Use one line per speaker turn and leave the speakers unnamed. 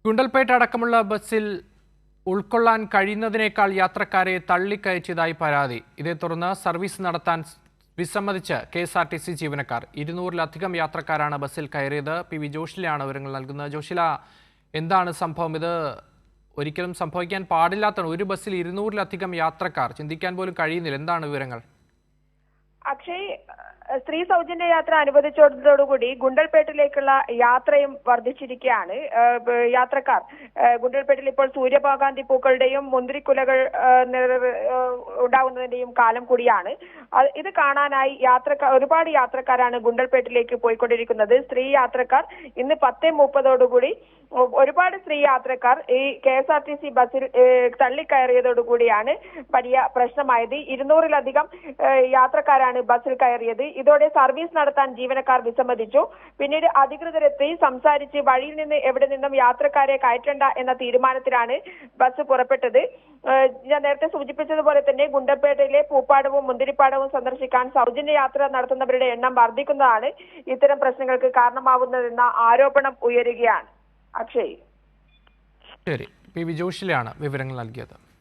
ഗുണ്ടൽപേട്ട അടക്കമുള്ള ബസ്സിൽ ഉൾക്കൊള്ളാൻ കഴിയുന്നതിനേക്കാൾ യാത്രക്കാരെ തള്ളിക്കയറ്റിയതായി പരാതി. ഇതേ തുടർന്ന് സർവീസ് നടത്താൻ വിസമ്മതിച്ച് KSRTC ജീവനക്കാർ. 200-ലധികം യാത്രക്കാരാണ് ബസ്സിൽ കയറിയത്. PV ജോഷിലാണ് വിവരങ്ങൾ നൽകുന്നത്. ജോഷില, എന്താണ് സംഭവം? ഇത് ഒരിക്കലും സംഭവിക്കാൻ പാടില്ലാത്തതാണ്. ഒരു ബസ്സിൽ 200-ലധികം യാത്രക്കാർ, ചിന്തിക്കാൻ പോലും കഴിയുന്നില്ല. എന്താണ് വിവരങ്ങൾ?
അക്ഷയ്, സ്ത്രീ സൗജന്യ യാത്ര അനുവദിച്ചതോടുകൂടി ഗുണ്ടൽപേട്ടിലേക്കുള്ള യാത്രയും വർദ്ധിച്ചിരിക്കുകയാണ്. യാത്രക്കാർ ഗുണ്ടൽപേട്ടിൽ ഇപ്പോൾ സൂര്യകാന്തി പൂക്കളുടെയും മുന്തിരിക്കുലകൾ ഉണ്ടാകുന്നതിന്റെയും കാലം കൂടിയാണ്. ഇത് കാണാനായി ഒരുപാട് യാത്രക്കാരാണ് ഗുണ്ടൽപേട്ടിലേക്ക് പോയിക്കൊണ്ടിരിക്കുന്നത്. സ്ത്രീ യാത്രക്കാർ ഇന്ന് 10:30 ഒരുപാട് സ്ത്രീ യാത്രക്കാർ ഈ KSRTC ബസ്സിൽ തള്ളിക്കയറിയതോടുകൂടിയാണ് വലിയ പ്രശ്നമായത്. 200-ലധികം യാത്രക്കാരാണ് ബസ്സിൽ കയറിയത്. ഇതോടെ സർവീസ് നടത്താൻ ജീവനക്കാർ വിസമ്മതിച്ചു. പിന്നീട് അധികൃതരെത്തി സംസാരിച്ച് വഴിയിൽ നിന്ന് എവിടെ നിന്നും യാത്രക്കാരെ കയറ്റണ്ട എന്ന തീരുമാനത്തിലാണ് ബസ് പുറപ്പെട്ടത്. ഞാൻ നേരത്തെ സൂചിപ്പിച്ചതുപോലെ തന്നെ ഗുണ്ടൽപേട്ടയിലെ പൂപ്പാടവും മുന്തിരിപ്പാടവും സന്ദർശിക്കാൻ സൗജന്യ യാത്ര നടത്തുന്നവരുടെ എണ്ണം വർദ്ധിക്കുന്നതാണ് ഇത്തരം പ്രശ്നങ്ങൾക്ക് കാരണമാവുന്നതെന്ന ആരോപണം ഉയരുകയാണ്. അക്ഷയ്,
ശരി, PV ജോഷിലാണ് വിവരങ്ങൾ നൽകിയത്.